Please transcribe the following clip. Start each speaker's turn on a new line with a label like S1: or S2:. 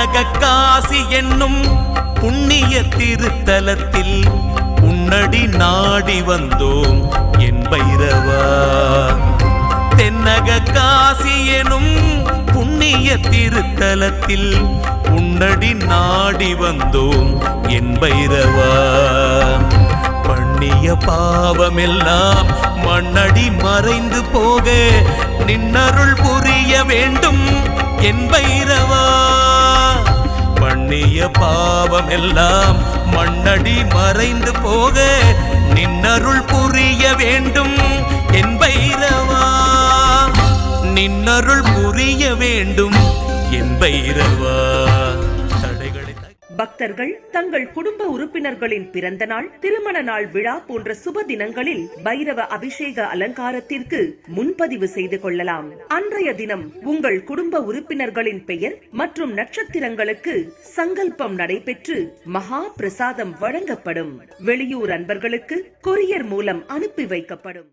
S1: தென்னக காசி என்னும் புண்ணிய திருத்தலத்தில் உன்னடி நாடி வந்தோம் என் பைரவா. தென்னக காசி எனும் புண்ணிய திருத்தலத்தில் உன்னடி நாடி வந்தோம் என் பைரவா. பண்ணிய பாவமெல்லாம் மண்ணடி மறைந்து போக நின்னருள் புரிய வேண்டும் என் பைரவா. பண்ணிய பாவமெல்லாம் மண்ணடி மறைந்து போக நின்னருள் புரிய வேண்டும் என் பைரவா. நின்னருள் புரிய வேண்டும் என் பைரவா.
S2: பக்தர்கள் தங்கள் குடும்ப உறுப்பினர்களின் பிறந்த நாள், திருமண நாள் விழா போன்ற சுப தினங்களில் பைரவ அபிஷேக அலங்காரத்திற்கு முன்பதிவு செய்து கொள்ளலாம். அன்றைய தினம் உங்கள் குடும்ப உறுப்பினர்களின் பெயர் மற்றும் நட்சத்திரங்களுக்கு சங்கல்பம் நடைபெற்று மகா பிரசாதம் வழங்கப்படும். வெளியூர் அன்பர்களுக்கு கொரியர் மூலம் அனுப்பி வைக்கப்படும்.